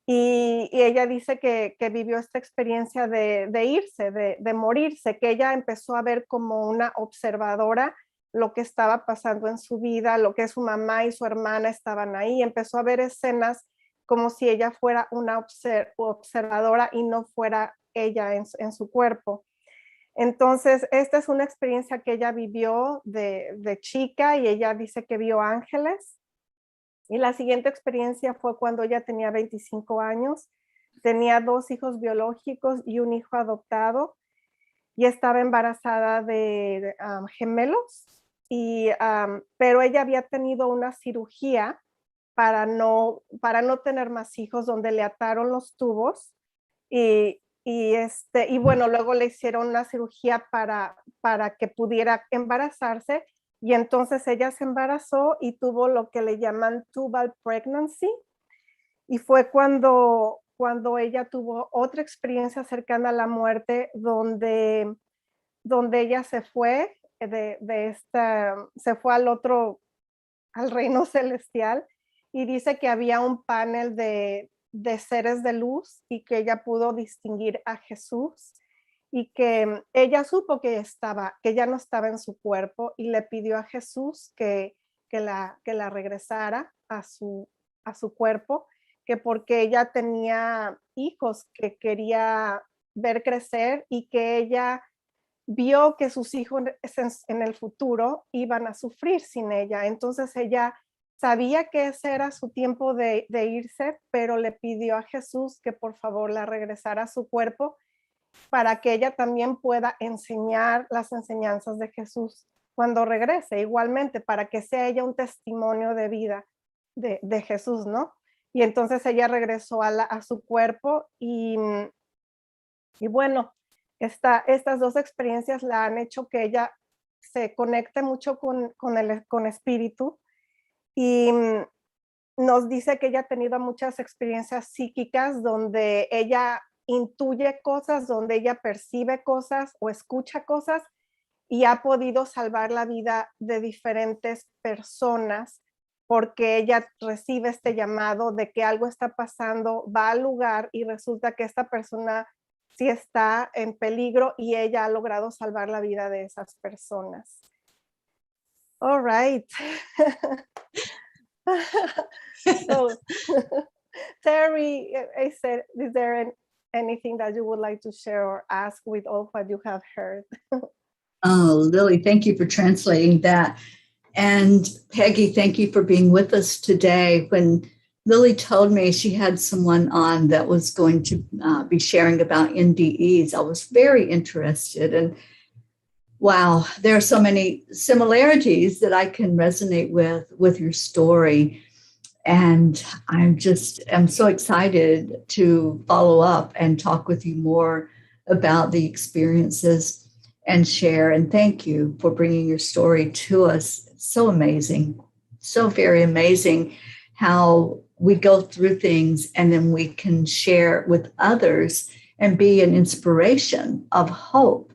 Y ella dice que vivió esta experiencia de irse, de morirse, que ella empezó a ver como una observadora lo que estaba pasando en su vida, lo que su mamá y su hermana estaban ahí. Empezó a ver escenas como si ella fuera una observadora y no fuera ella en su cuerpo. Entonces, esta es una experiencia que ella vivió de chica y ella dice que vio ángeles. Y la siguiente experiencia fue cuando ella tenía 25 años, tenía 2 hijos biológicos y un hijo adoptado y estaba embarazada de gemelos, pero ella había tenido una cirugía para no tener más hijos, donde le ataron los tubos y bueno, luego le hicieron una cirugía para que pudiera embarazarse. Y entonces ella se embarazó y tuvo lo que le llaman tubal pregnancy. Y fue cuando ella tuvo otra experiencia cercana a la muerte, donde ella se fue se fue al reino celestial, y dice que había un panel de seres de luz y que ella pudo distinguir a Jesús, y que ella supo que ya no estaba en su cuerpo, y le pidió a Jesús que la regresara a su cuerpo, que porque ella tenía hijos que quería ver crecer y que ella vio que sus hijos en el futuro iban a sufrir sin ella. Entonces ella sabía que ese era su tiempo de irse, pero le pidió a Jesús que por favor la regresara a su cuerpo, para que ella también pueda enseñar las enseñanzas de Jesús cuando regrese, igualmente para que sea ella un testimonio de vida de Jesús, ¿no? Y entonces ella regresó a su cuerpo y bueno, estas 2 experiencias la han hecho que ella se conecte mucho con espíritu, y nos dice que ella ha tenido muchas experiencias psíquicas donde ella intuye cosas, donde ella percibe cosas o escucha cosas, y ha podido salvar la vida de diferentes personas porque ella recibe este llamado de que algo está pasando, va al lugar y resulta que esta persona sí está en peligro y ella ha logrado salvar la vida de esas personas. All right. So, Teri, I said, is there anything that you would like to share or ask with all what you have heard? Oh, Lily, thank you for translating that. And Peggy, thank you for being with us today. When Lily told me she had someone on that was going to be sharing about NDEs, I was very interested. And wow, there are so many similarities that I can resonate with your story. And I'm so excited to follow up and talk with you more about the experiences and share. And thank you for bringing your story to us. It's so amazing, so very amazing how we go through things and then we can share with others and be an inspiration of hope,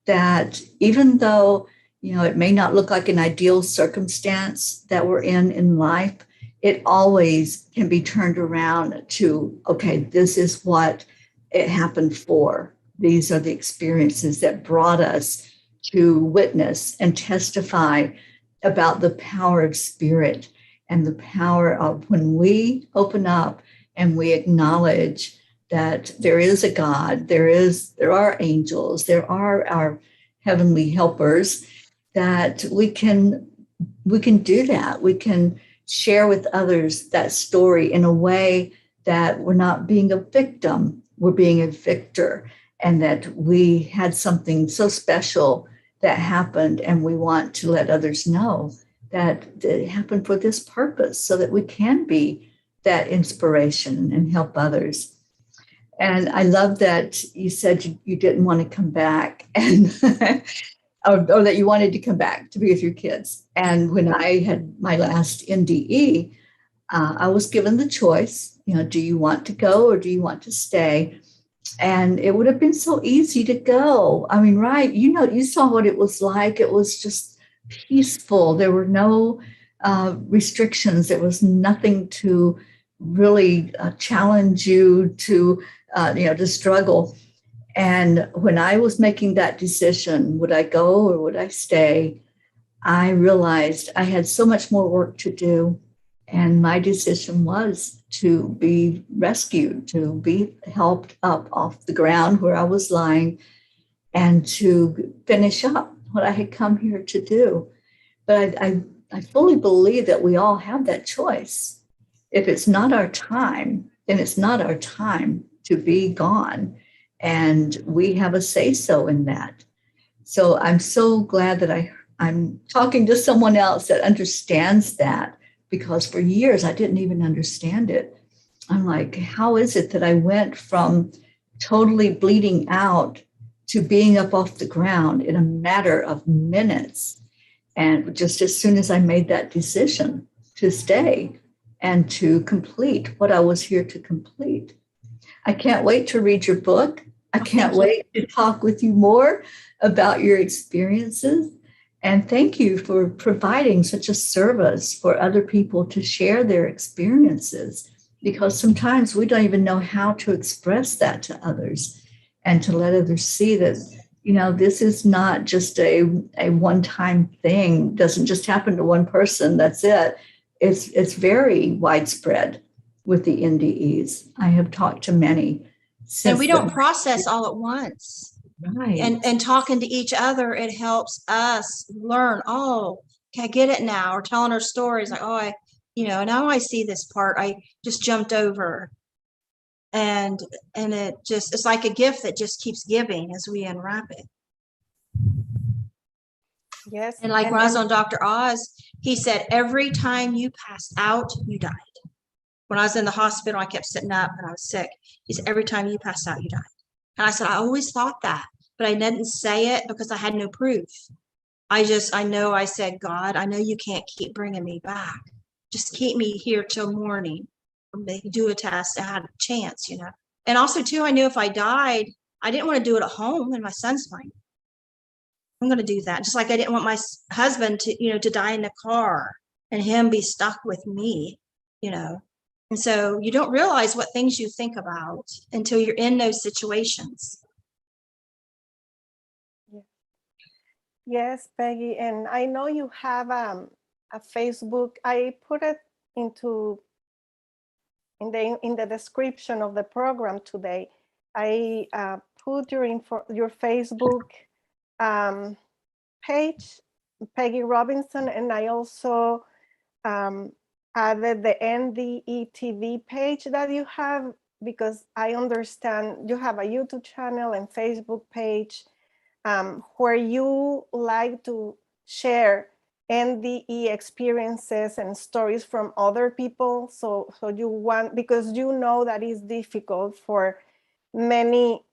that even though, it may not look like an ideal circumstance that we're in life, it always can be turned around to, okay, this is what it happened for. These are the experiences that brought us to witness and testify about the power of spirit and the power of when we open up and we acknowledge that there is a God, there are angels, there are our heavenly helpers, that we can do that. We can share with others that story in a way that we're not being a victim, we're being a victor, and that we had something so special that happened, and we want to let others know that it happened for this purpose, so that we can be that inspiration and help others. And I love that you said you didn't want to come back, and or that you wanted to come back to be with your kids. And when I had my last NDE, I was given the choice, do you want to go or do you want to stay? And it would have been so easy to go. I mean, right, you saw what it was like. It was just peaceful. There were no restrictions. There was nothing to really challenge you to, to struggle. And when I was making that decision, would I go or would I stay? I realized I had so much more work to do. And my decision was to be rescued, to be helped up off the ground where I was lying, and to finish up what I had come here to do. But I fully believe that we all have that choice. If it's not our time, then it's not our time to be gone. And we have a say-so in that. So I'm so glad that I'm talking to someone else that understands that, because for years I didn't even understand it. I'm like, how is it that I went from totally bleeding out to being up off the ground in a matter of minutes? And just as soon as I made that decision to stay and to complete what I was here to complete. I can't wait to read your book. I can't wait to talk with you more about your experiences. And thank you for providing such a service for other people to share their experiences, because sometimes we don't even know how to express that to others and to let others see that, this is not just a one-time thing. It doesn't just happen to one person. That's it. It's very widespread with the NDEs. I have talked to many. And we don't process all at once. Right. And talking to each other, it helps us learn, oh, okay, I get it now. Or telling our stories like, oh, now I see this part I just jumped over. And it's like a gift that just keeps giving as we unwrap it. Yes. And like when I was on Dr. Oz, he said, every time you passed out, you died. When I was in the hospital, I kept sitting up and I was sick. He said, every time you passed out, you died. And I said, I always thought that, but I didn't say it because I had no proof. I said, God, I know you can't keep bringing me back. Just keep me here till morning. They can do a test. I had a chance, And also too, I knew if I died, I didn't want to do it at home in my son's mind. I'm going to do that. Just like I didn't want my husband to die in the car and him be stuck with me, And so you don't realize what things you think about until you're in those situations. Yes, Peggy. And I know you have a Facebook. I put it in the description of the program today. I put your Facebook page, Pegi Robinson, and I also added the NDETV page that you have, because I understand you have a YouTube channel and Facebook page where you like to share NDE experiences and stories from other people. So you want, because you know that it's difficult for many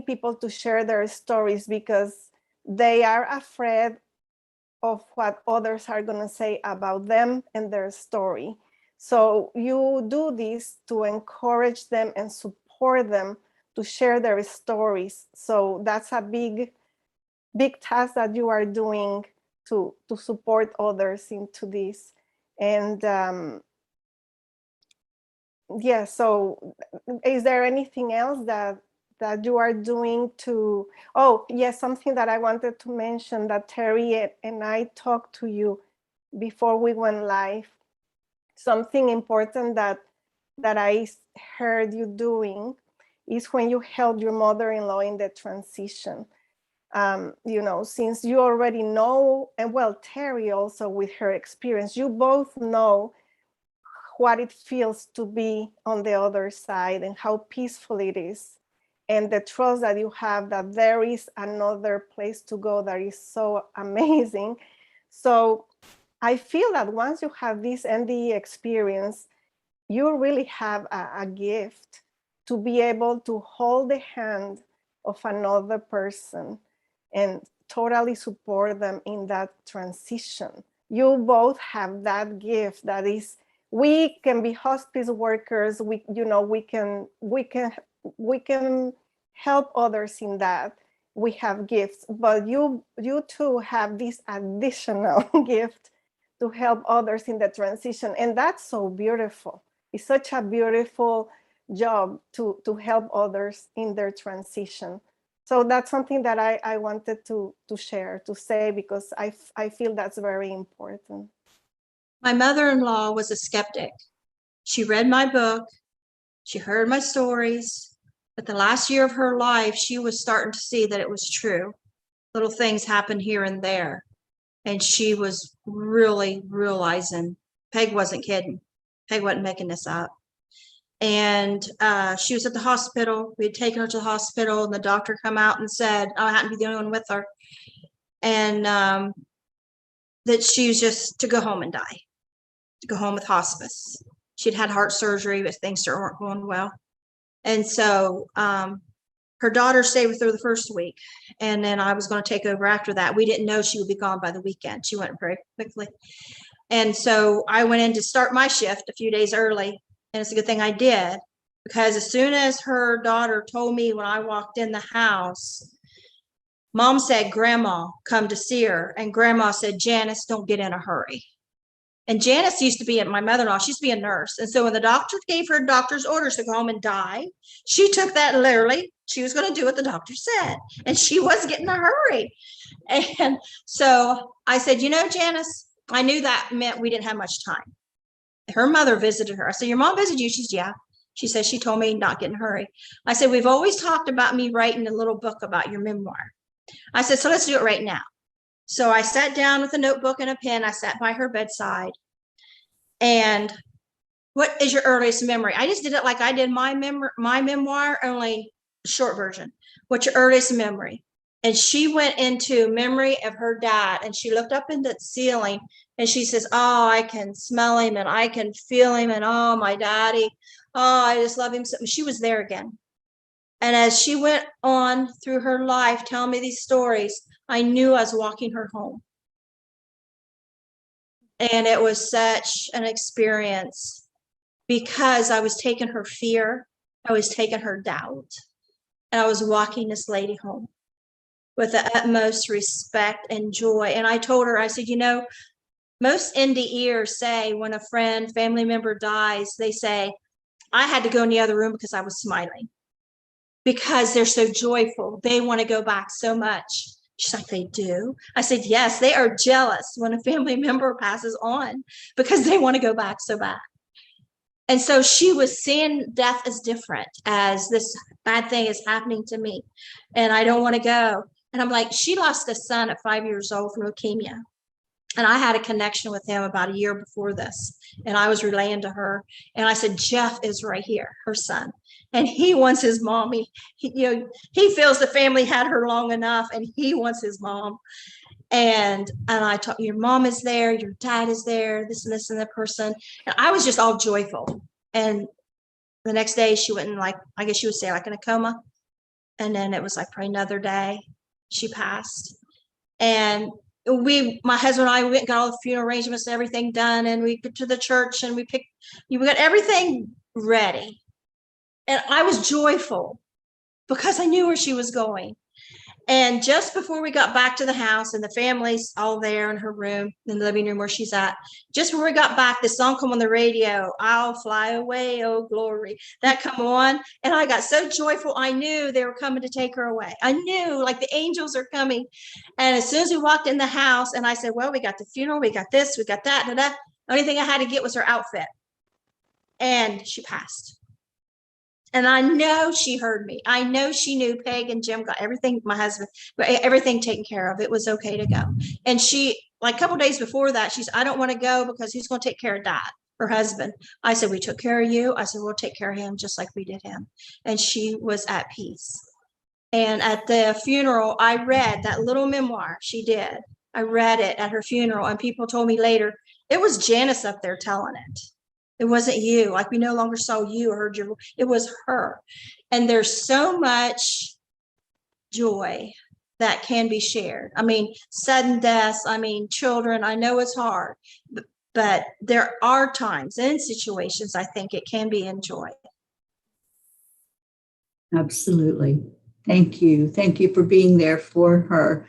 people to share their stories because they are afraid of what others are going to say about them and their story. So you do this to encourage them and support them to share their stories. So that's a big task that you are doing to support others into this. And yeah, so is there anything else that you are doing to, oh yes, something that I wanted to mention that Teri and I talked to you before we went live, something important that I heard you doing is when you helped your mother-in-law in the transition. Since you already know, and well, Teri also with her experience, you both know what it feels to be on the other side and how peaceful it is. And the trust that you have that there is another place to go that is so amazing. So I feel that once you have this NDE experience, you really have a gift to be able to hold the hand of another person and totally support them in that transition. You both have that gift that is, we can be hospice workers, we can help others in that. We have gifts, but you two have this additional gift to help others in the transition. And that's so beautiful. It's such a beautiful job to help others in their transition. So that's something that I wanted to share, to say, because I feel that's very important. My mother-in-law was a skeptic. She read my book, she heard my stories, but the last year of her life, she was starting to see that it was true. Little things happened here and there. And she was really realizing Peg wasn't kidding. Peg wasn't making this up. And she was at the hospital. We had taken her to the hospital, and the doctor come out and said, I happened to be the only one with her, and that she was just to go home and die, to go home with hospice. She'd had heart surgery, but things weren't going well. And so her daughter stayed with her the first week, and then I was going to take over after that. We didn't know she would be gone by the weekend. She went very quickly. And so I went in to start my shift a few days early, and it's a good thing I did, because as soon as her daughter told me when I walked in the house, Mom said, Grandma, come to see her. And Grandma said, Janice, don't get in a hurry. And Janice used to be my mother-in-law. She used to be a nurse. And so when the doctor gave her doctor's orders to go home and die, she took that literally. She was going to do what the doctor said. And she was getting in a hurry. And so I said, you know, Janice, I knew that meant we didn't have much time. Her mother visited her. I said, your mom visited you? She said, yeah. She says, she told me not get in a hurry. I said, we've always talked about me writing a little book about your memoir. I said, so let's do it right now. So I sat down with a notebook and a pen. I sat by her bedside. And what is your earliest memory? I just did it like I did my memoir, only short version. What's your earliest memory? And she went into memory of her dad, and she looked up into the ceiling, and she says, oh, I can smell him, and I can feel him, and oh, my daddy, oh, I just love him. So she was there again. And as she went on through her life telling me these stories, I knew I was walking her home. And it was such an experience, because I was taking her fear, I was taking her doubt, and I was walking this lady home with the utmost respect and joy. And I told her, I said, you know, most NDEers say when a friend, family member dies, they say, I had to go in the other room because I was smiling, because they're so joyful. They want to go back so much. She's like, they do? I said, yes, they are jealous when a family member passes on, because they want to go back so bad. And so she was seeing death as different, as this bad thing is happening to me, and I don't want to go. And I'm like, she lost a son at 5 years old from leukemia. And I had a connection with him about a year before this. And I was relaying to her. And I said, Jeff is right here, her son. And he wants his mommy. He feels the family had her long enough, and he wants his mom. And I told, your mom is there, your dad is there, this and this and that person. And I was just all joyful. And the next day she went in, like, I guess you would say, like in a coma. And then it was like probably another day she passed. And my husband and I went and got all the funeral arrangements and everything done, and we went to the church, and we got everything ready. And I was joyful because I knew where she was going. And just before we got back to the house, and the family's all there in her room, in the living room where she's at, just before we got back, this song come on the radio, I'll fly away, oh glory. That come on, and I got so joyful. I knew they were coming to take her away. I knew, like, the angels are coming. And as soon as we walked in the house, and I said, well, we got the funeral, we got this, we got that, the only thing I had to get was her outfit. And she passed. And I know she heard me. I know she knew Peg and Jim got everything, my husband, everything taken care of. It was okay to go. And she, like a couple of days before that, she said, I don't want to go because who's going to take care of Dad, her husband? I said, we took care of you. I said, we'll take care of him just like we did him. And she was at peace. And at the funeral, I read that little memoir she did. I read it at her funeral, and people told me later, it was Janice up there telling it. It wasn't you. Like, we no longer saw you or heard your voice. It was her. And there's so much joy that can be shared. I mean, sudden deaths, I mean, children, I know it's hard, but there are times and situations I think it can be enjoyed. Absolutely. Thank you. Thank you for being there for her.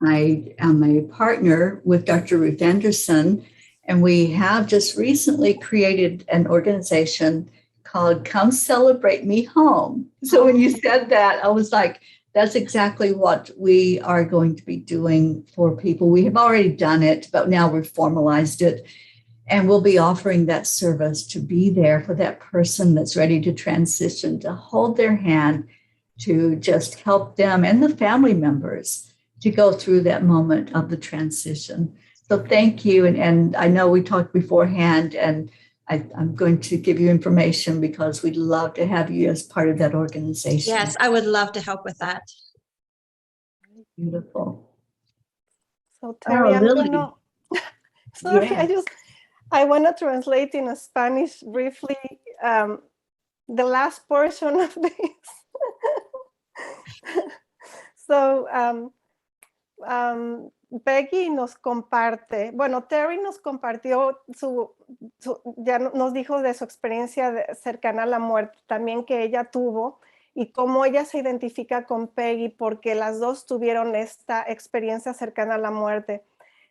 I am a partner with Dr. Ruth Anderson, and we have just recently created an organization called Come Celebrate Me Home. So when you said that, I was like, that's exactly what we are going to be doing for people. We have already done it, but now we've formalized it. And we'll be offering that service to be there for that person that's ready to transition, to hold their hand, to just help them and the family members to go through that moment of the transition. So thank you. And I know we talked beforehand, and I'm going to give you information because we'd love to have you as part of that organization. Yes, I would love to help with that. Beautiful. So Teri, I'm Lily. gonna, sorry, Yes. I want to translate in Spanish briefly the last portion of this. So, Peggy nos comparte, bueno, Teri nos compartió ya nos dijo de su experiencia cercana a la muerte también que ella tuvo y cómo ella se identifica con Peggy porque las dos tuvieron esta experiencia cercana a la muerte.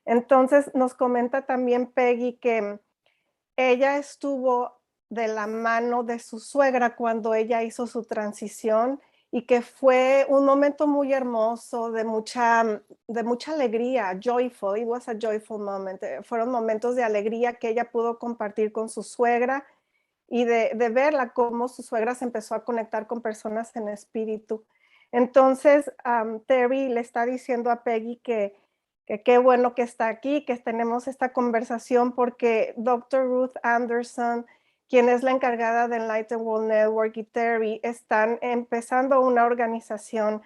Entonces nos comenta también Peggy que ella estuvo de la mano de su suegra cuando ella hizo su transición y que fue un momento muy hermoso, de mucha alegría, joyful, it was a joyful moment. Fueron momentos de alegría que ella pudo compartir con su suegra y de verla cómo su suegra se empezó a conectar con personas en espíritu. Entonces, Teri le está diciendo a Peggy que qué bueno que está aquí, que tenemos esta conversación porque Dr. Ruth Anderson, quien es la encargada de Enlightened World Network, y Teri están empezando una organización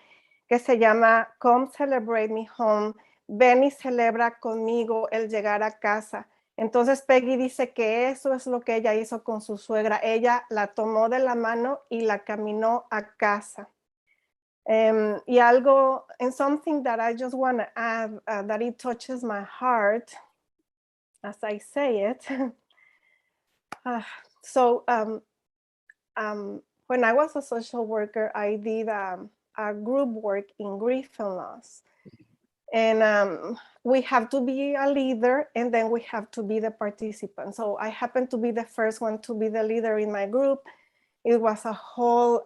que se llama Come Celebrate Me Home. Ven y celebra conmigo el llegar a casa. Entonces Peggy dice que eso es lo que ella hizo con su suegra. Ella la tomó de la mano y la caminó a casa. Y algo, and something that I just want to add, that it touches my heart as I say it. So when I was a social worker, I did a group work in grief and loss. And we have to be a leader, and then we have to be the participant. So I happened to be the first one to be the leader in my group. It was a whole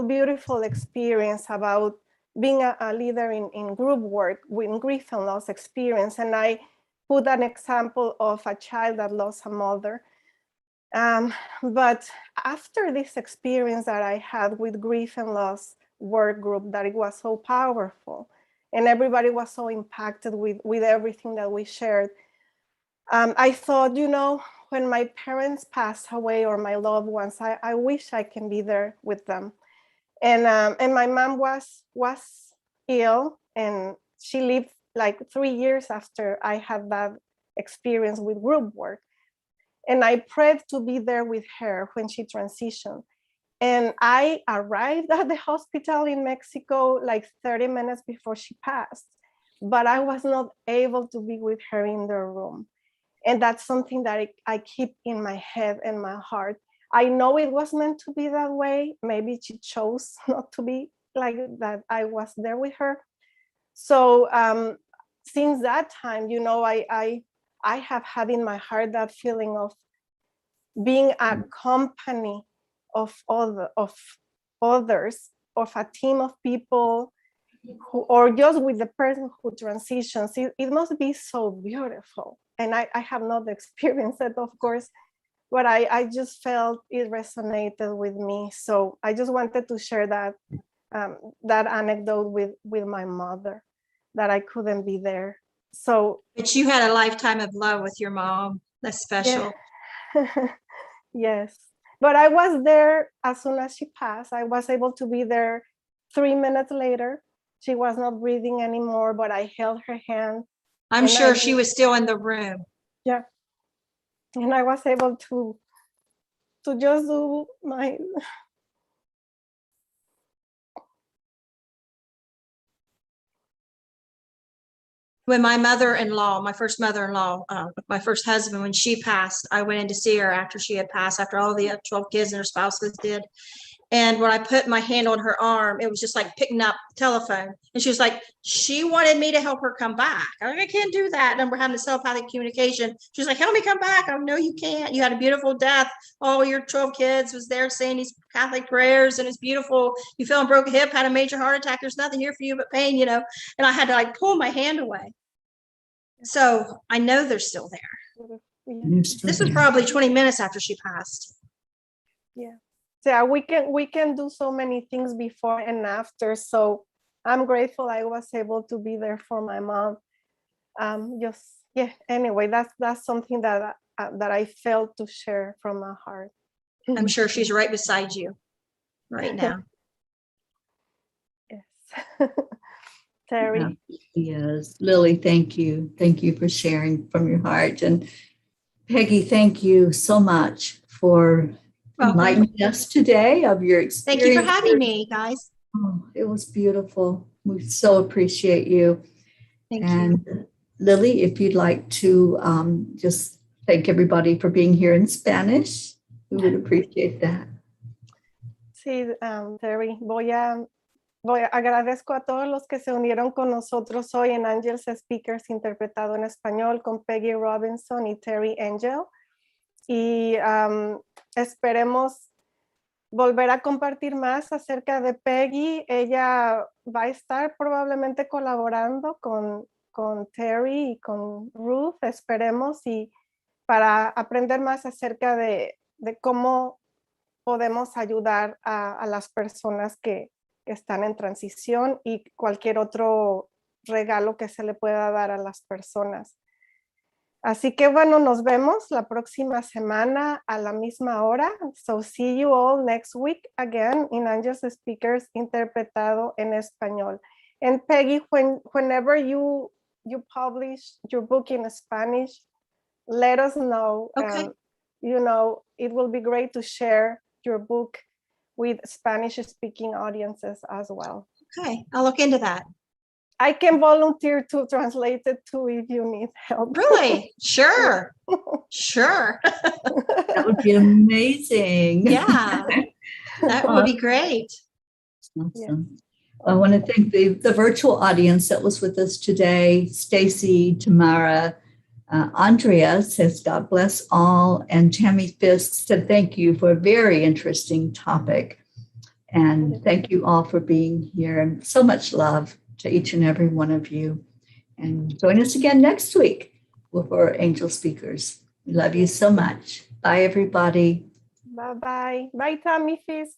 beautiful experience about being a leader in group work, in grief and loss experience. And I put an example of a child that lost a mother. But after this experience that I had with grief and loss work group, that it was so powerful, and everybody was so impacted with everything that we shared, I thought, you know, when my parents pass away or my loved ones, I wish I can be there with them. And my mom was ill, and she lived like 3 years after I had that experience with group work. And I prayed to be there with her when she transitioned. And I arrived at the hospital in Mexico like 30 minutes before she passed, but I was not able to be with her in the room. And that's something that I keep in my head and my heart. I know it was meant to be that way. Maybe she chose not to be like that. I was there with her. So since that time, you know, I have had in my heart that feeling of being a company of others, of a team of people, or just with the person who transitions. It must be so beautiful. And I have not experienced it, of course, but I just felt it resonated with me. So I just wanted to share that anecdote with my mother, that I couldn't be there. So, but you had a lifetime of love with your mom. That's special. Yeah. Yes, but I was there as soon as she passed. I was able to be there 3 minutes later. She was not breathing anymore, but I held her hand. I'm sure she was still in the room. Yeah, and I was able to just do my. When my mother-in-law, my first mother-in-law, my first husband, when she passed, I went in to see her after she had passed, after all the 12 kids and her spouses did. And when I put my hand on her arm, it was just like picking up the telephone. And she was like, she wanted me to help her come back. I'm like, I can't do that. And we're having a telepathic communication. She was like, help me come back. I no, you can't. You had a beautiful death. All your 12 kids was there saying these Catholic prayers, and it's beautiful. You fell and broke a hip, had a major heart attack. There's nothing here for you but pain, And I had to like pull my hand away. So I know they're still there. This was probably 20 minutes after she passed. Yeah. Yeah, we can do so many things before and after. So I'm grateful I was able to be there for my mom. Anyway, that's something that I felt to share from my heart. I'm sure she's right beside you right now. Yes. Teri. Yes, Lily, thank you. Thank you for sharing from your heart. And Peggy, thank you so much for enlightening us today of your experience. Thank you for having me, guys. Oh, it was beautiful. We so appreciate you. Thank you. Lily, if you'd like to just thank everybody for being here in Spanish, we would appreciate that. Sí, Teri, agradezco a todos los que se unieron con nosotros hoy en Angelspeakers interpretado en español con Pegi Robinson y Teri Angel. Y esperemos volver a compartir más acerca de Pegi. Ella va a estar probablemente colaborando con Teri y con Ruth, esperemos, y para aprender más acerca de cómo podemos ayudar a las personas que están en transición y cualquier otro regalo que se le pueda dar a las personas. Así que bueno, nos vemos la próxima semana a la misma hora. So see you all next week again in Angelspeakers interpretado en español. And Peggy, whenever you publish your book in Spanish, let us know. Okay. It will be great to share your book with Spanish-speaking audiences as well. Okay, I'll look into that. I can volunteer to translate it too if you need help. Really? Sure. Sure. That would be amazing. Yeah, that would be great. Awesome. Yeah. I want to thank the virtual audience that was with us today. Stacy, Tamara, Andrea says, God bless all. And Tammy Fisk said, thank you for a very interesting topic. And thank you all for being here, and so much love to each and every one of you. And join us again next week for Angelspeakers. We love you so much. Bye, everybody. Bye-bye. Bye, Tammy Fisk.